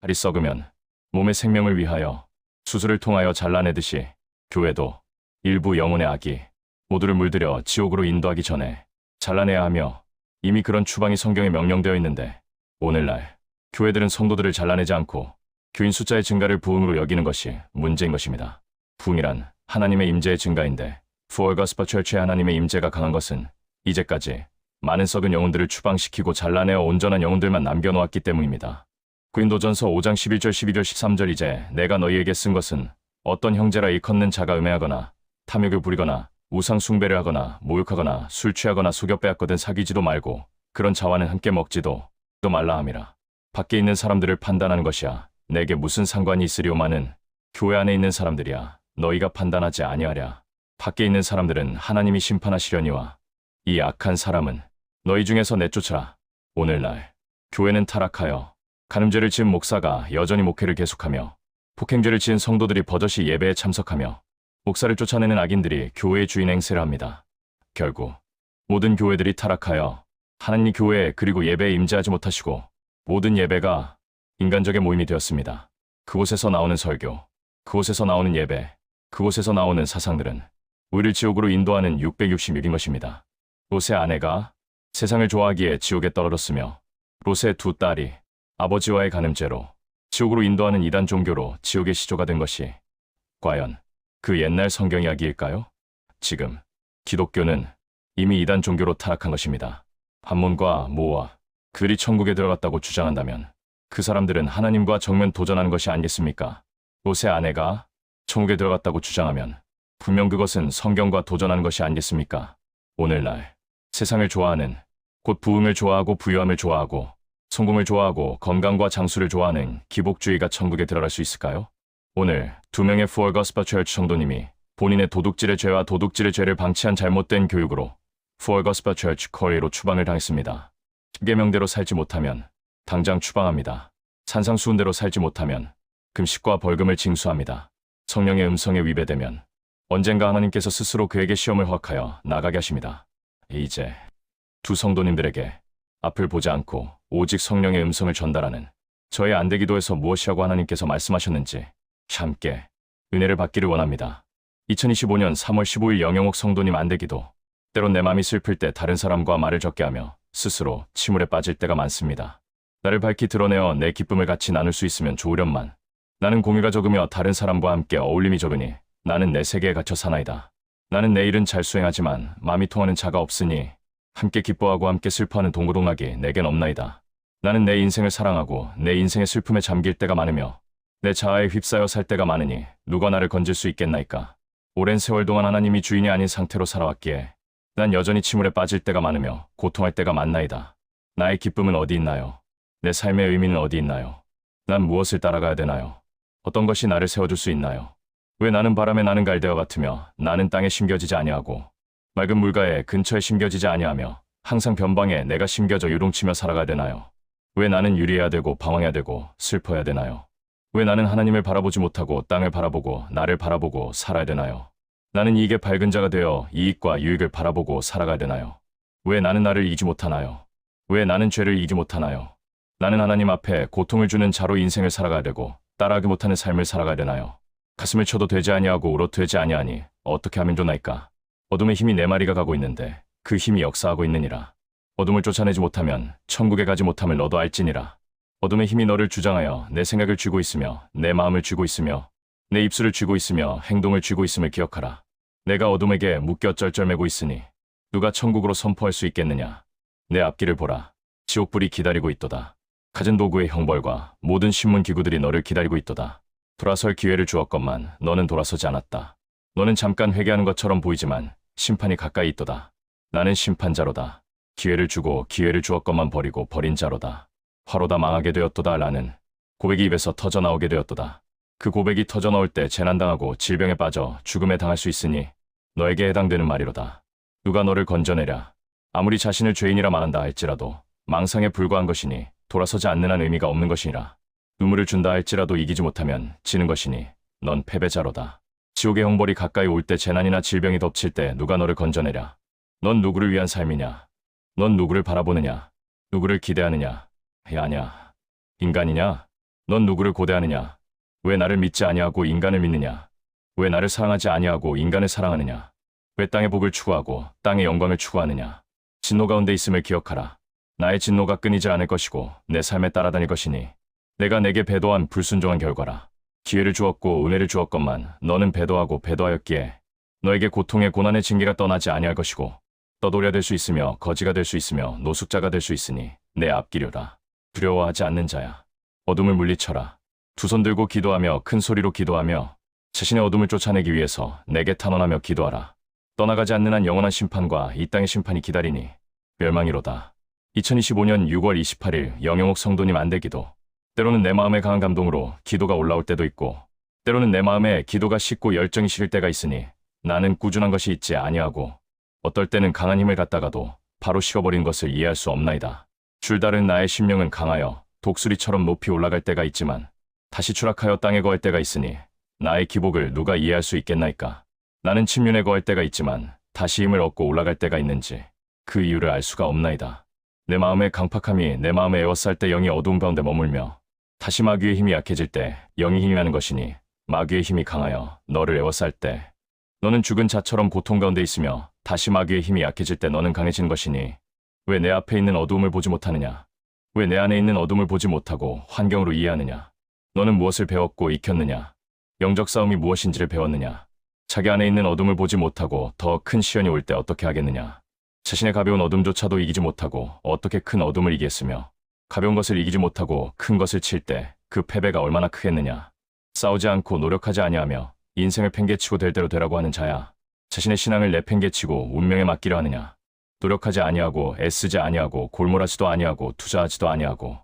살이 썩으면 몸의 생명을 위하여 수술을 통하여 잘라내듯이 교회도 일부 영혼의 악이 모두를 물들여 지옥으로 인도하기 전에 잘라내야 하며 이미 그런 추방이 성경에 명령되어 있는데 오늘날 교회들은 성도들을 잘라내지 않고 교인 숫자의 증가를 부흥으로 여기는 것이 문제인 것입니다. 부흥이란 하나님의 임재의 증가인데 Full Gospel Church의 하나님의 임재가 강한 것은 이제까지 많은 썩은 영혼들을 추방시키고 잘라내어 온전한 영혼들만 남겨놓았기 때문입니다. 고린도전서 5장 11절 12절 13절 이제 내가 너희에게 쓴 것은 어떤 형제라 일컫는 자가 음해하거나 탐욕을 부리거나 우상 숭배를 하거나 모욕하거나 술 취하거나 속여 빼앗거든 사귀지도 말고 그런 자와는 함께 먹지도 또 말라 함이라. 밖에 있는 사람들을 판단하는 것이야 내게 무슨 상관이 있으리오마는 교회 안에 있는 사람들이야 너희가 판단하지 아니하랴. 밖에 있는 사람들은 하나님이 심판하시려니와 이 악한 사람은 너희 중에서 내쫓으라. 오늘날 교회는 타락하여 간음죄를 지은 목사가 여전히 목회를 계속하며 폭행죄를 지은 성도들이 버젓이 예배에 참석하며 목사를 쫓아내는 악인들이 교회의 주인 행세를 합니다. 결국 모든 교회들이 타락하여 하나님 교회에 그리고 예배에 임재하지 못하시고 모든 예배가 인간적인 모임이 되었습니다. 그곳에서 나오는 설교, 그곳에서 나오는 예배, 그곳에서 나오는 사상들은 우리를 지옥으로 인도하는 666인 것입니다. 롯의 아내가 세상을 좋아하기에 지옥에 떨어졌으며 롯의 두 딸이 아버지와의 간음죄로 지옥으로 인도하는 이단 종교로 지옥의 시조가 된 것이 과연 그 옛날 성경 이야기일까요? 지금 기독교는 이미 이단 종교로 타락한 것입니다. 함몬과 모와 그들이 천국에 들어갔다고 주장한다면 그 사람들은 하나님과 정면 도전하는 것이 아니겠습니까? 롯의 아내가 천국에 들어갔다고 주장하면 분명 그것은 성경과 도전하는 것이 아니겠습니까? 오늘날 세상을 좋아하는 곧 부흥을 좋아하고 부유함을 좋아하고 성공을 좋아하고 건강과 장수를 좋아하는 기복주의가 천국에 들어갈 수 있을까요? 오늘 두 명의 Full Gospel Church 성도님이 본인의 도둑질의 죄와 도둑질의 죄를 방치한 잘못된 교육으로 Full Gospel Church 코리로 추방을 당했습니다. 십계명대로 살지 못하면 당장 추방합니다. 산상수훈대로 살지 못하면 금식과 벌금을 징수합니다. 성령의 음성에 위배되면 언젠가 하나님께서 스스로 그에게 시험을 허락하여 나가게 하십니다. 이제 두 성도님들에게 앞을 보지 않고 오직 성령의 음성을 전달하는 저의 안대기도에서 무엇이라고 하나님께서 말씀하셨는지 함께 은혜를 받기를 원합니다. 2025년 3월 15일 영영옥 성도님 안대기도. 때론 내 마음이 슬플 때 다른 사람과 말을 적게 하며 스스로 침울에 빠질 때가 많습니다. 나를 밝히 드러내어 내 기쁨을 같이 나눌 수 있으면 좋으련만 나는 공유가 적으며 다른 사람과 함께 어울림이 적으니 나는 내 세계에 갇혀 사나이다. 나는 내 일은 잘 수행하지만 마음이 통하는 자가 없으니 함께 기뻐하고 함께 슬퍼하는 동고동락이 내겐 없나이다. 나는 내 인생을 사랑하고 내 인생의 슬픔에 잠길 때가 많으며 내 자아에 휩싸여 살 때가 많으니 누가 나를 건질 수 있겠나이까. 오랜 세월 동안 하나님이 주인이 아닌 상태로 살아왔기에 난 여전히 침울에 빠질 때가 많으며 고통할 때가 많나이다. 나의 기쁨은 어디 있나요? 내 삶의 의미는 어디 있나요? 난 무엇을 따라가야 되나요? 어떤 것이 나를 세워줄 수 있나요? 왜 나는 바람에 나는 갈대와 같으며 나는 땅에 심겨지지 아니하고 맑은 물가에 근처에 심겨지지 아니하며 항상 변방에 내가 심겨져 요동치며 살아가야 되나요? 왜 나는 유리해야 되고 방황해야 되고 슬퍼야 되나요? 왜 나는 하나님을 바라보지 못하고 땅을 바라보고 나를 바라보고 살아야 되나요? 나는 이익에 밝은 자가 되어 이익과 유익을 바라보고 살아가야 되나요? 왜 나는 나를 이기지 못하나요? 왜 나는 죄를 이기지 못하나요? 나는 하나님 앞에 고통을 주는 자로 인생을 살아가야 되고 따라하지 못하는 삶을 살아가야 되나요? 가슴을 쳐도 되지 아니하고 울어도 되지 아니하니 어떻게 하면 좋나이까? 어둠의 힘이 내 마리가 가고 있는데 그 힘이 역사하고 있느니라. 어둠을 쫓아내지 못하면 천국에 가지 못함을 너도 알지니라. 어둠의 힘이 너를 주장하여 내 생각을 쥐고 있으며 내 마음을 쥐고 있으며 내 입술을 쥐고 있으며 행동을 쥐고 있음을 기억하라. 내가 어둠에게 묶여 쩔쩔매고 있으니 누가 천국으로 선포할 수 있겠느냐. 내 앞길을 보라. 지옥불이 기다리고 있도다. 갖은 도구의 형벌과 모든 신문기구들이 너를 기다리고 있도다. 돌아설 기회를 주었건만 너는 돌아서지 않았다. 너는 잠깐 회개하는 것처럼 보이지만 심판이 가까이 있도다. 나는 심판자로다. 기회를 주고 기회를 주었건만 버리고 버린 자로다. 화로다 망하게 되었도다. 라는 고백이 입에서 터져나오게 되었도다. 그 고백이 터져나올 때 재난당하고 질병에 빠져 죽음에 당할 수 있으니 너에게 해당되는 말이로다. 누가 너를 건져내랴. 아무리 자신을 죄인이라 말한다 할지라도 망상에 불과한 것이니 돌아서지 않는 한 의미가 없는 것이니라. 눈물을 준다 할지라도 이기지 못하면 지는 것이니 넌 패배자로다. 지옥의 형벌이 가까이 올 때 재난이나 질병이 덮칠 때 누가 너를 건져내랴. 넌 누구를 위한 삶이냐? 넌 누구를 바라보느냐? 누구를 기대하느냐? 아냐. 인간이냐? 넌 누구를 고대하느냐? 왜 나를 믿지 아니하고 인간을 믿느냐? 왜 나를 사랑하지 아니하고 인간을 사랑하느냐? 왜 땅의 복을 추구하고 땅의 영광을 추구하느냐? 진노 가운데 있음을 기억하라. 나의 진노가 끊이지 않을 것이고 내 삶에 따라다닐 것이니 내가 내게 배도한 불순종한 결과라. 기회를 주었고 은혜를 주었건만 너는 배도하고 배도하였기에 너에게 고통의 고난의 징계가 떠나지 아니할 것이고 떠돌이가 될 수 있으며 거지가 될 수 있으며 노숙자가 될 수 있으니 내 앞기류라. 두려워하지 않는 자야. 어둠을 물리쳐라. 두 손 들고 기도하며 큰 소리로 기도하며 자신의 어둠을 쫓아내기 위해서 내게 탄원하며 기도하라. 떠나가지 않는 한 영원한 심판과 이 땅의 심판이 기다리니 멸망이로다. 2025년 6월 28일 영영옥 성도님 안대기도. 때로는 내 마음에 강한 감동으로 기도가 올라올 때도 있고 때로는 내 마음에 기도가 식고 열정이 식을 때가 있으니 나는 꾸준한 것이 있지 아니하고 어떨 때는 강한 힘을 갖다가도 바로 식어버린 것을 이해할 수 없나이다. 줄다른 나의 심령은 강하여 독수리처럼 높이 올라갈 때가 있지만 다시 추락하여 땅에 거할 때가 있으니 나의 기복을 누가 이해할 수 있겠나이까. 나는 침륜에 거할 때가 있지만 다시 힘을 얻고 올라갈 때가 있는지 그 이유를 알 수가 없나이다. 내 마음의 강팍함이 내 마음에 에워쌀 때 영이 어두운 가운데 머물며 다시 마귀의 힘이 약해질 때 영이 힘이 나는 것이니 마귀의 힘이 강하여 너를 에워쌀 때 너는 죽은 자처럼 고통 가운데 있으며 다시 마귀의 힘이 약해질 때 너는 강해진 것이니 왜 내 앞에 있는 어두움을 보지 못하느냐? 왜 내 안에 있는 어둠을 보지 못하고 환경으로 이해하느냐? 너는 무엇을 배웠고 익혔느냐? 영적 싸움이 무엇인지를 배웠느냐? 자기 안에 있는 어둠을 보지 못하고 더 큰 시련이 올 때 어떻게 하겠느냐? 자신의 가벼운 어둠조차도 이기지 못하고 어떻게 큰 어둠을 이기겠으며 가벼운 것을 이기지 못하고 큰 것을 칠 때 그 패배가 얼마나 크겠느냐? 싸우지 않고 노력하지 아니하며 인생을 팽개치고 될 대로 되라고 하는 자야. 자신의 신앙을 내팽개치고 운명에 맡기려 하느냐? 노력하지 아니하고 애쓰지 아니하고 골몰하지도 아니하고 투자하지도 아니하고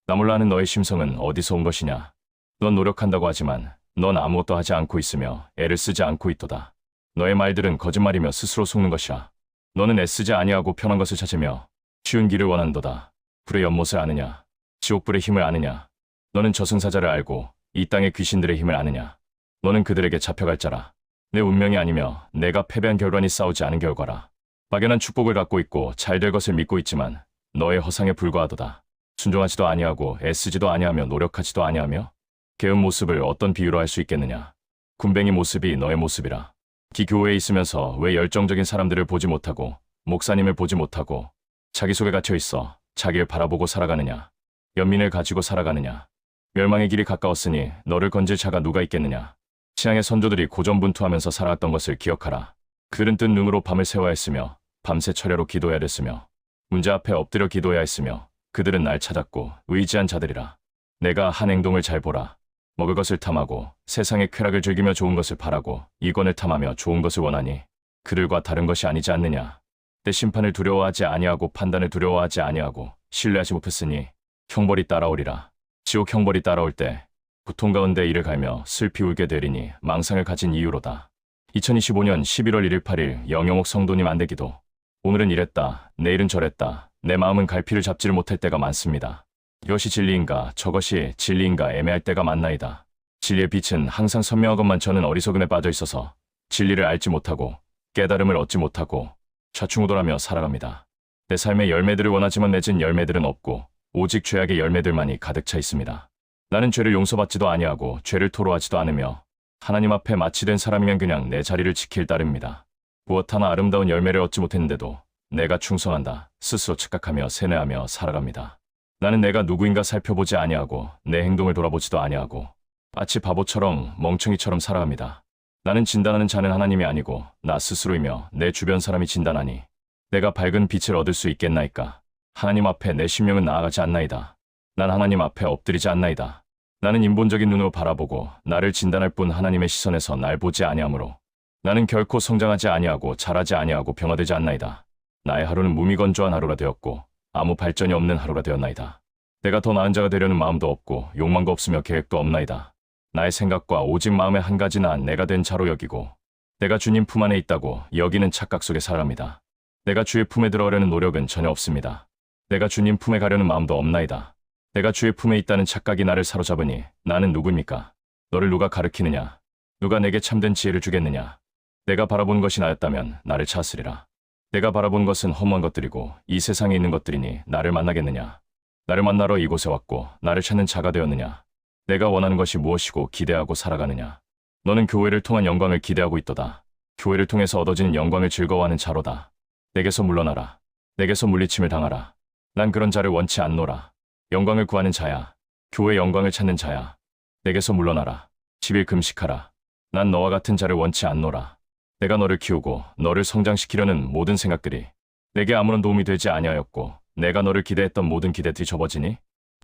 나 몰라 하는 너의 심성은 어디서 온 것이냐? 넌 노력한다고 하지만 넌 아무것도 하지 않고 있으며 애를 쓰지 않고 있도다. 너의 말들은 거짓말이며 스스로 속는 것이라. 너는 애쓰지 아니하고 편한 것을 찾으며 쉬운 길을 원한도다. 불의 연못을 아느냐? 지옥불의 힘을 아느냐? 너는 저승사자를 알고 이 땅의 귀신들의 힘을 아느냐? 너는 그들에게 잡혀갈 자라. 내 운명이 아니며 내가 패배한 결과니 싸우지 않은 결과라. 막연한 축복을 갖고 있고 잘 될 것을 믿고 있지만 너의 허상에 불과하도다. 순종하지도 아니하고 애쓰지도 아니하며 노력하지도 아니하며 개은 모습을 어떤 비유로 할 수 있겠느냐? 군뱅이 모습이 너의 모습이라. 기교회에 있으면서 왜 열정적인 사람들을 보지 못하고 목사님을 보지 못하고 자기 속에 갇혀 있어 자기를 바라보고 살아가느냐? 연민을 가지고 살아가느냐? 멸망의 길이 가까웠으니 너를 건질 자가 누가 있겠느냐? 취향의 선조들이 고전분투하면서 살아왔던 것을 기억하라. 그들은 뜬 눈으로 밤을 새워야 했으며 밤새 철야로 기도해야 했으며 문제 앞에 엎드려 기도해야 했으며 그들은 날 찾았고 의지한 자들이라. 내가 한 행동을 잘 보라. 먹을 것을 탐하고 세상의 쾌락을 즐기며 좋은 것을 바라고 이권을 탐하며 좋은 것을 원하니 그들과 다른 것이 아니지 않느냐. 내 심판을 두려워하지 아니하고 판단을 두려워하지 아니하고 신뢰하지 못했으니 형벌이 따라오리라. 지옥 형벌이 따라올 때 고통 가운데 이를 갈며 슬피 울게 되리니 망상을 가진 이유로다. 2025년 11월 1일 8일 영영옥 성도님 안대기도. 오늘은 이랬다. 내일은 저랬다. 내 마음은 갈피를 잡지를 못할 때가 많습니다. 이것이 진리인가 저것이 진리인가 애매할 때가 많나이다. 진리의 빛은 항상 선명하건만 저는 어리석음에 빠져 있어서 진리를 알지 못하고 깨달음을 얻지 못하고 좌충우돌하며 살아갑니다. 내 삶의 열매들을 원하지만 맺은 열매들은 없고 오직 죄악의 열매들만이 가득 차 있습니다. 나는 죄를 용서받지도 아니하고 죄를 토로하지도 않으며 하나님 앞에 마취된 사람이면 그냥 내 자리를 지킬 따름입니다. 무엇 하나 아름다운 열매를 얻지 못했는데도 내가 충성한다 스스로 착각하며 세뇌하며 살아갑니다. 나는 내가 누구인가 살펴보지 아니하고 내 행동을 돌아보지도 아니하고 마치 바보처럼 멍청이처럼 살아갑니다. 나는 진단하는 자는 하나님이 아니고 나 스스로이며 내 주변 사람이 진단하니 내가 밝은 빛을 얻을 수 있겠나이까. 하나님 앞에 내 심령은 나아가지 않나이다. 난 하나님 앞에 엎드리지 않나이다. 나는 인본적인 눈으로 바라보고 나를 진단할 뿐 하나님의 시선에서 날 보지 아니하므로 나는 결코 성장하지 아니하고 자라지 아니하고 병화되지 않나이다. 나의 하루는 무미건조한 하루가 되었고 아무 발전이 없는 하루가 되었나이다. 내가 더 나은 자가 되려는 마음도 없고 욕망도 없으며 계획도 없나이다. 나의 생각과 오직 마음의 한 가지나 내가 된 자로 여기고 내가 주님 품 안에 있다고 여기는 착각 속에 살아갑니다. 내가 주의 품에 들어가려는 노력은 전혀 없습니다. 내가 주님 품에 가려는 마음도 없나이다. 내가 주의 품에 있다는 착각이 나를 사로잡으니 나는 누구입니까? 너를 누가 가르치느냐? 누가 내게 참된 지혜를 주겠느냐? 내가 바라본 것이 나였다면 나를 찾으리라. 내가 바라본 것은 허무한 것들이고 이 세상에 있는 것들이니 나를 만나겠느냐? 나를 만나러 이곳에 왔고 나를 찾는 자가 되었느냐? 내가 원하는 것이 무엇이고 기대하고 살아가느냐. 너는 교회를 통한 영광을 기대하고 있도다. 교회를 통해서 얻어지는 영광을 즐거워하는 자로다. 내게서 물러나라. 내게서 물리침을 당하라. 난 그런 자를 원치 않노라. 영광을 구하는 자야. 교회 영광을 찾는 자야. 내게서 물러나라. 10일 금식하라. 난 너와 같은 자를 원치 않노라. 내가 너를 키우고 너를 성장시키려는 모든 생각들이 내게 아무런 도움이 되지 아니하였고 내가 너를 기대했던 모든 기대들이 접어지니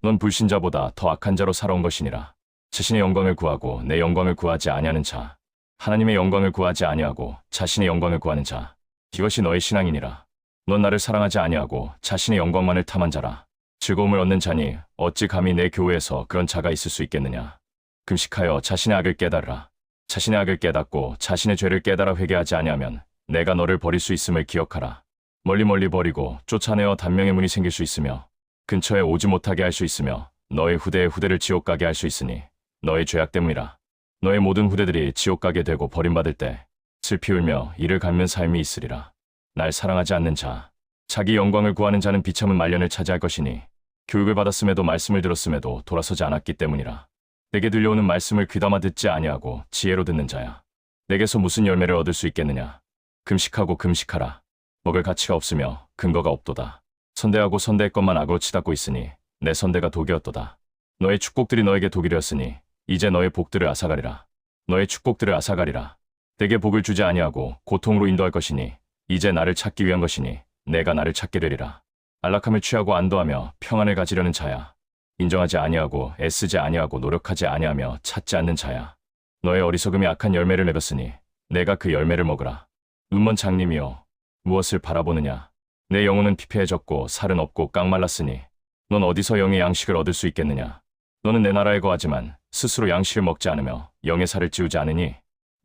넌 불신자보다 더 악한 자로 살아온 것이니라. 자신의 영광을 구하고 내 영광을 구하지 아니하는 자, 하나님의 영광을 구하지 아니하고 자신의 영광을 구하는 자, 이것이 너의 신앙이니라. 넌 나를 사랑하지 아니하고 자신의 영광만을 탐한 자라. 즐거움을 얻는 자니 어찌 감히 내 교회에서 그런 자가 있을 수 있겠느냐. 금식하여 자신의 악을 깨달으라. 자신의 악을 깨닫고 자신의 죄를 깨달아 회개하지 아니하면 내가 너를 버릴 수 있음을 기억하라. 멀리 멀리 버리고 쫓아내어 단명의 문이 생길 수 있으며 근처에 오지 못하게 할 수 있으며 너의 후대의 후대를 지옥 가게 할 수 있으니 너의 죄악 때문이라. 너의 모든 후대들이 지옥 가게 되고 버림받을 때 슬피 울며 이를 갖는 삶이 있으리라. 날 사랑하지 않는 자, 자기 영광을 구하는 자는 비참한 말년을 차지할 것이니 교육을 받았음에도 말씀을 들었음에도 돌아서지 않았기 때문이라. 내게 들려오는 말씀을 귀담아 듣지 아니하고 지혜로 듣는 자야. 내게서 무슨 열매를 얻을 수 있겠느냐. 금식하고 금식하라. 먹을 가치가 없으며 근거가 없도다. 선대하고 선대의 것만 악으로 치닫고 있으니 내 선대가 독이었도다. 너의 축복들이 너에게 독이되었으니 이제 너의 복들을 앗아가리라. 너의 축복들을 앗아가리라. 내게 복을 주지 아니하고 고통으로 인도할 것이니 이제 나를 찾기 위한 것이니 내가 나를 찾게 되리라. 안락함을 취하고 안도하며 평안을 가지려는 자야. 인정하지 아니하고 애쓰지 아니하고 노력하지 아니하며 찾지 않는 자야. 너의 어리석음이 악한 열매를 내었으니 내가 그 열매를 먹으라. 눈먼 장님이여, 무엇을 바라보느냐. 내 영혼은 피폐해졌고 살은 없고 깡말랐으니 넌 어디서 영의 양식을 얻을 수 있겠느냐. 너는 내 나라에 거하지만 스스로 양식을 먹지 않으며 영의 살을 찌우지 않으니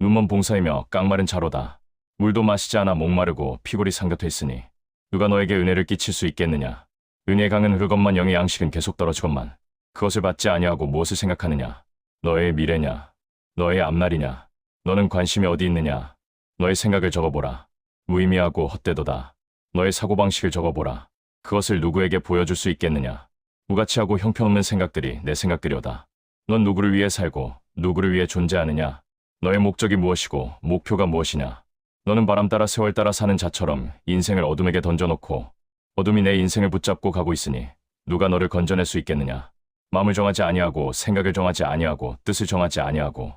눈먼 봉사이며 깡마른 자로다. 물도 마시지 않아 목마르고 피골이 상긋했으니 누가 너에게 은혜를 끼칠 수 있겠느냐. 은혜의 강은 흐르건만 영의 양식은 계속 떨어지건만 그것을 받지 아니하고 무엇을 생각하느냐. 너의 미래냐. 너의 앞날이냐. 너는 관심이 어디 있느냐. 너의 생각을 적어보라. 무의미하고 헛되도다. 너의 사고방식을 적어보라. 그것을 누구에게 보여줄 수 있겠느냐. 무가치하고 형편없는 생각들이 내 생각들이오다. 넌 누구를 위해 살고 누구를 위해 존재하느냐. 너의 목적이 무엇이고 목표가 무엇이냐. 너는 바람 따라 세월 따라 사는 자처럼 인생을 어둠에게 던져놓고 어둠이 내 인생을 붙잡고 가고 있으니 누가 너를 건져낼 수 있겠느냐. 마음을 정하지 아니하고 생각을 정하지 아니하고 뜻을 정하지 아니하고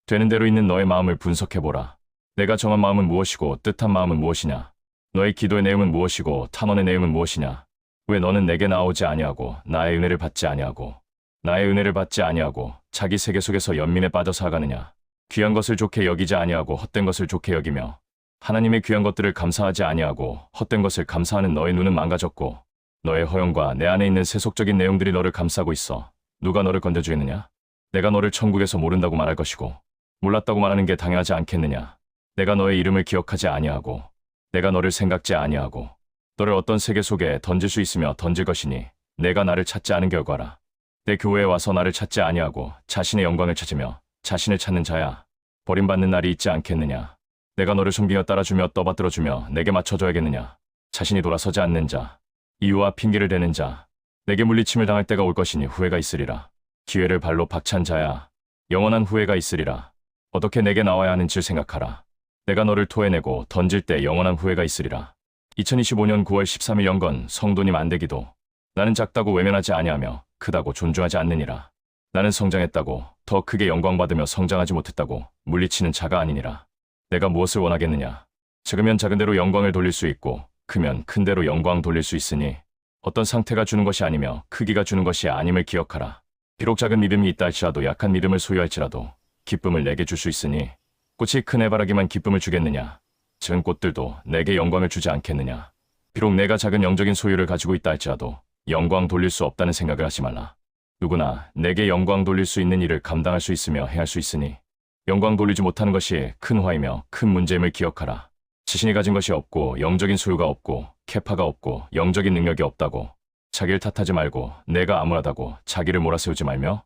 되는 대로 있는 너의 마음을 분석해보라. 내가 정한 마음은 무엇이고 뜻한 마음은 무엇이냐. 너의 기도의 내용은 무엇이고 탄원의 내용은 무엇이냐. 왜 너는 내게 나오지 아니하고 나의 은혜를 받지 아니하고 나의 은혜를 받지 아니하고 자기 세계 속에서 연민에 빠져 살아가느냐. 귀한 것을 좋게 여기지 아니하고 헛된 것을 좋게 여기며 하나님의 귀한 것들을 감사하지 아니하고 헛된 것을 감사하는 너의 눈은 망가졌고 너의 허영과 내 안에 있는 세속적인 내용들이 너를 감싸고 있어. 누가 너를 건져주겠느냐. 내가 너를 천국에서 모른다고 말할 것이고 몰랐다고 말하는 게 당연하지 않겠느냐. 내가 너의 이름을 기억하지 아니하고 내가 너를 생각지 아니하고 너를 어떤 세계 속에 던질 수 있으며 던질 것이니 내가 나를 찾지 않은 결과라. 내 교회에 와서 나를 찾지 아니하고 자신의 영광을 찾으며 자신을 찾는 자야. 버림받는 날이 있지 않겠느냐. 내가 너를 숨기며 따라주며 떠받들어주며 내게 맞춰줘야겠느냐. 자신이 돌아서지 않는 자, 이유와 핑계를 대는 자, 내게 물리침을 당할 때가 올 것이니 후회가 있으리라. 기회를 발로 박찬 자야. 영원한 후회가 있으리라. 어떻게 내게 나와야 하는지 생각하라. 내가 너를 토해내고 던질 때 영원한 후회가 있으리라. 2025년 9월 13일 영건 성도님 안되기도. 나는 작다고 외면하지 아니하며 크다고 존중하지 않느니라. 나는 성장했다고 더 크게 영광받으며 성장하지 못했다고 물리치는 자가 아니니라. 내가 무엇을 원하겠느냐. 작으면 작은 대로 영광을 돌릴 수 있고 크면 큰 대로 영광 돌릴 수 있으니 어떤 상태가 주는 것이 아니며 크기가 주는 것이 아님을 기억하라. 비록 작은 믿음이 있다 할지라도 약한 믿음을 소유할지라도 기쁨을 내게 줄 수 있으니 꽃이 큰 해바라기만 기쁨을 주겠느냐. 작은 꽃들도 내게 영광을 주지 않겠느냐. 비록 내가 작은 영적인 소유를 가지고 있다 할지라도 영광 돌릴 수 없다는 생각을 하지 말라. 누구나 내게 영광 돌릴 수 있는 일을 감당할 수 있으며 행할 수 있으니 영광 돌리지 못하는 것이 큰 화이며 큰 문제임을 기억하라. 자신이 가진 것이 없고 영적인 소유가 없고 캐파가 없고 영적인 능력이 없다고 자기를 탓하지 말고 내가 암울하다고 자기를 몰아세우지 말며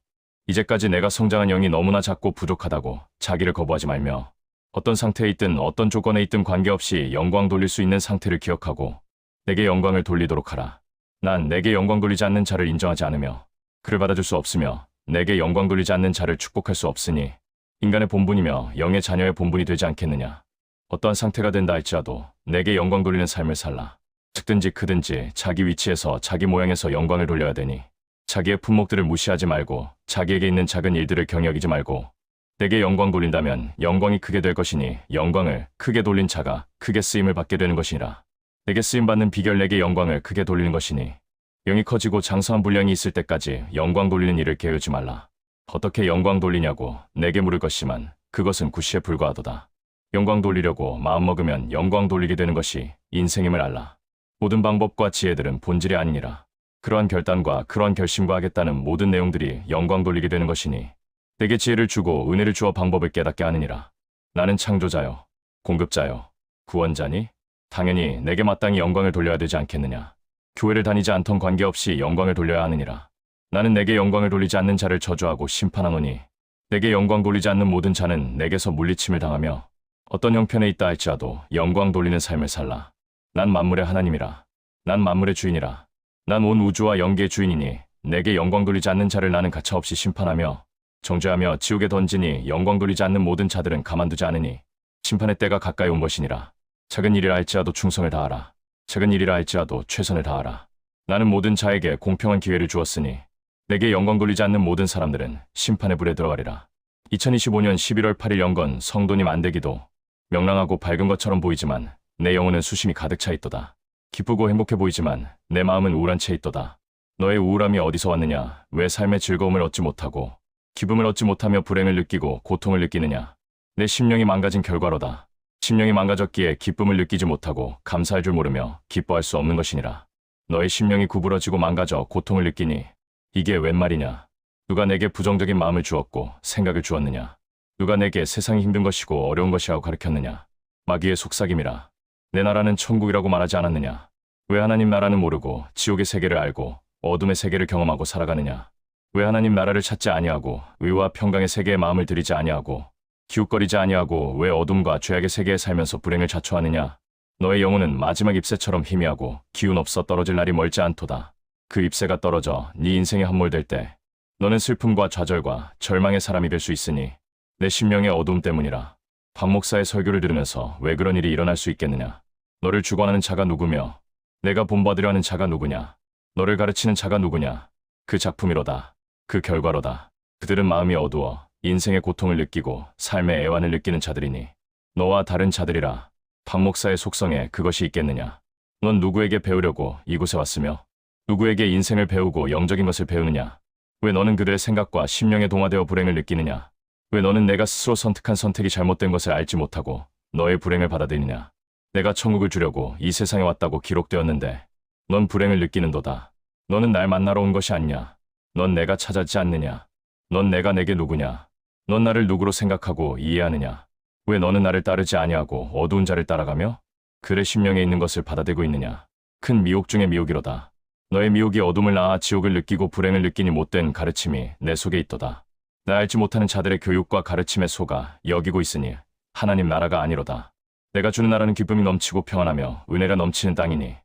이제까지 내가 성장한 영이 너무나 작고 부족하다고 자기를 거부하지 말며 어떤 상태에 있든 어떤 조건에 있든 관계없이 영광 돌릴 수 있는 상태를 기억하고 내게 영광을 돌리도록 하라. 난 내게 영광 돌리지 않는 자를 인정하지 않으며 그를 받아줄 수 없으며 내게 영광 돌리지 않는 자를 축복할 수 없으니 인간의 본분이며 영의 자녀의 본분이 되지 않겠느냐. 어떠한 상태가 된다 할지라도 내게 영광 돌리는 삶을 살라. 작든지 크든지 자기 위치에서 자기 모양에서 영광을 돌려야 되니 자기의 품목들을 무시하지 말고 자기에게 있는 작은 일들을 경여기지 말고 내게 영광 돌린다면 영광이 크게 될 것이니 영광을 크게 돌린 자가 크게 쓰임을 받게 되는 것이니라. 내게 쓰임받는 비결 내게 영광을 크게 돌리는 것이니 영이 커지고 장성한 분량이 있을 때까지 영광 돌리는 일을 게으르지 말라. 어떻게 영광 돌리냐고 내게 물을 것이지만 그것은 구시에 불과하도다. 영광 돌리려고 마음먹으면 영광 돌리게 되는 것이 인생임을 알라. 모든 방법과 지혜들은 본질이 아니니라. 그러한 결단과 그러한 결심과 하겠다는 모든 내용들이 영광 돌리게 되는 것이니 내게 지혜를 주고 은혜를 주어 방법을 깨닫게 하느니라. 나는 창조자요, 공급자요, 구원자니 당연히 내게 마땅히 영광을 돌려야 되지 않겠느냐. 교회를 다니지 않던 관계없이 영광을 돌려야 하느니라. 나는 내게 영광을 돌리지 않는 자를 저주하고 심판하노니 내게 영광 돌리지 않는 모든 자는 내게서 물리침을 당하며 어떤 형편에 있다 할지라도 영광 돌리는 삶을 살라. 난 만물의 하나님이라. 난 만물의 주인이라. 난 온 우주와 영계의 주인이니 내게 영광 돌리지 않는 자를 나는 가차없이 심판하며 정죄하며 지옥에 던지니 영광 돌리지 않는 모든 자들은 가만두지 않으니 심판의 때가 가까이 온 것이니라. 작은 일이라 할지라도 충성을 다하라. 작은 일이라 할지라도 최선을 다하라. 나는 모든 자에게 공평한 기회를 주었으니 내게 영광 돌리지 않는 모든 사람들은 심판의 불에 들어가리라. 2025년 11월 8일 영건 성도님 안되기도 명랑하고 밝은 것처럼 보이지만 내 영혼은 수심이 가득 차 있도다. 기쁘고 행복해 보이지만 내 마음은 우울한 채 있도다. 너의 우울함이 어디서 왔느냐? 왜 삶의 즐거움을 얻지 못하고 기쁨을 얻지 못하며 불행을 느끼고 고통을 느끼느냐? 내 심령이 망가진 결과로다. 심령이 망가졌기에 기쁨을 느끼지 못하고 감사할 줄 모르며 기뻐할 수 없는 것이니라. 너의 심령이 구부러지고 망가져 고통을 느끼니 이게 웬 말이냐? 누가 내게 부정적인 마음을 주었고 생각을 주었느냐? 누가 내게 세상이 힘든 것이고 어려운 것이라고 가르쳤느냐? 마귀의 속삭임이라. 내 나라는 천국이라고 말하지 않았느냐? 왜 하나님 나라는 모르고 지옥의 세계를 알고 어둠의 세계를 경험하고 살아가느냐? 왜 하나님 나라를 찾지 아니하고 의와 평강의 세계에 마음을 들이지 아니하고 기웃거리지 아니하고 왜 어둠과 죄악의 세계에 살면서 불행을 자초하느냐? 너의 영혼은 마지막 ip새처럼 희미하고 기운 없어 떨어질 날이 멀지 않도다. 그 ip새가 떨어져 네 인생에 함몰될 때 너는 슬픔과 좌절과 절망의 사람이 될 수 있으니 내 심령의 어두움 때문이라. 박 목사의 설교를 들으면서 왜 그런 일이 일어날 수 있겠느냐? 너를 주관하는 자가 누구며 내가 본받으려 하는 자가 누구냐? 너를 가르치는 자가 누구냐? 그 작품이로다. 그 결과로다. 그들은 마음이 어두워 인생의 고통을 느끼고 삶의 애환을 느끼는 자들이니 너와 다른 자들이라. 박 목사의 속성에 그것이 있겠느냐? 넌 누구에게 배우려고 이곳에 왔으며 누구에게 인생을 배우고 영적인 것을 배우느냐? 왜 너는 그들의 생각과 심령에 동화되어 불행을 느끼느냐? 왜 너는 내가 스스로 선택한 선택이 잘못된 것을 알지 못하고 너의 불행을 받아들이느냐? 내가 천국을 주려고 이 세상에 왔다고 기록되었는데 넌 불행을 느끼는도다. 너는 날 만나러 온 것이 아니냐? 넌 내가 찾았지 않느냐? 넌 내가 내게 누구냐? 넌 나를 누구로 생각하고 이해하느냐? 왜 너는 나를 따르지 아니하고 어두운 자를 따라가며 그의 심령에 있는 것을 받아들이고 있느냐? 큰 미혹 중의 미혹이로다. 너의 미혹이 어둠을 낳아 지옥을 느끼고 불행을 느끼니 못된 가르침이 내 속에 있도다. 나 알지 못하는 자들의 교육과 가르침에 속아 여기고 있으니 하나님 나라가 아니로다. 내가 주는 나라는 기쁨이 넘치고 평안하며 은혜가 넘치는 땅이니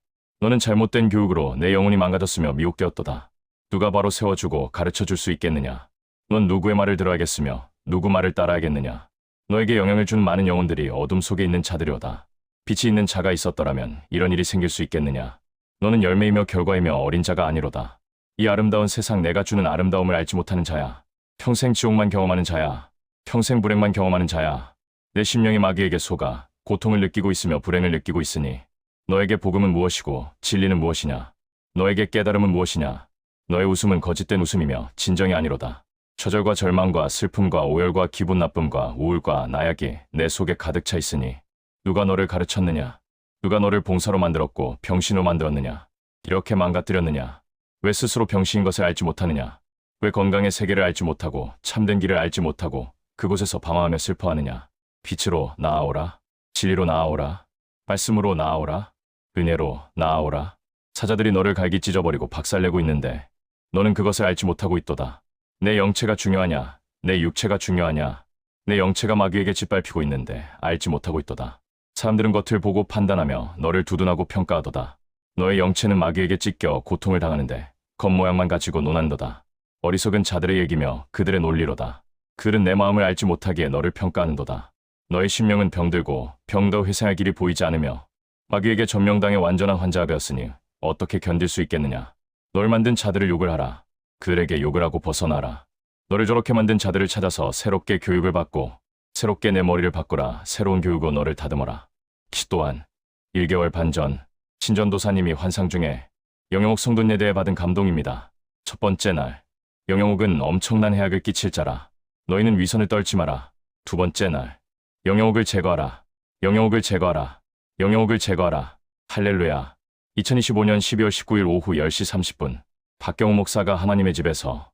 너는 잘못된 교육으로 내 영혼이 망가졌으며 미혹되었도다. 누가 바로 세워주고 가르쳐줄 수 있겠느냐? 넌 누구의 말을 들어야겠으며 누구 말을 따라야겠느냐? 너에게 영향을 준 많은 영혼들이 어둠 속에 있는 자들이로다. 빛이 있는 자가 있었더라면 이런 일이 생길 수 있겠느냐? 너는 열매이며 결과이며 어린 자가 아니로다. 이 아름다운 세상 내가 주는 아름다움을 알지 못하는 자야. 평생 지옥만 경험하는 자야. 평생 불행만 경험하는 자야. 내 심령이 마귀에게 속아 고통을 느끼고 있으며 불행을 느끼고 있으니 너에게 복음은 무엇이고 진리는 무엇이냐? 너에게 깨달음은 무엇이냐? 너의 웃음은 거짓된 웃음이며 진정이 아니로다. 좌절과 절망과 슬픔과 오열과 기분 나쁨과 우울과 나약이 내 속에 가득 차 있으니 누가 너를 가르쳤느냐? 누가 너를 봉사로 만들었고 병신으로 만들었느냐? 이렇게 망가뜨렸느냐? 왜 스스로 병신인 것을 알지 못하느냐? 왜 건강의 세계를 알지 못하고 참된 길을 알지 못하고 그곳에서 방황하며 슬퍼하느냐? 빛으로 나아오라. 진리로 나아오라. 말씀으로 나아오라. 은혜로 나아오라. 사자들이 너를 갈기 찢어버리고 박살내고 있는데 너는 그것을 알지 못하고 있도다. 내 영체가 중요하냐? 내 육체가 중요하냐? 내 영체가 마귀에게 짓밟히고 있는데 알지 못하고 있도다. 사람들은 겉을 보고 판단하며 너를 두둔하고 평가하도다. 너의 영체는 마귀에게 찢겨 고통을 당하는데 겉모양만 가지고 논한도다. 어리석은 자들의 얘기며 그들의 논리로다. 그들은 내 마음을 알지 못하기에 너를 평가하는도다. 너의 심령은 병들고 병더 회생할 길이 보이지 않으며 마귀에게 전명당해 완전한 환자가 되었으니 어떻게 견딜 수 있겠느냐. 널 만든 자들을 욕을 하라. 그들에게 욕을 하고 벗어나라. 너를 저렇게 만든 자들을 찾아서 새롭게 교육을 받고 새롭게 내 머리를 바꾸라. 새로운 교육으로 너를 다듬어라. 또한 1개월 반 전 신전도사님이 환상 중에 영영옥 성도님에 대해 받은 감동입니다. 첫 번째 날, 영영옥은 엄청난 해악을 끼칠 자라. 너희는 위선을 떨지 마라. 두 번째 날, 영영옥을 제거하라. 영영옥을 제거하라. 영영옥을 제거하라. 할렐루야. 2025년 12월 19일 오후 10시 30분 박경우 목사가 하나님의 집에서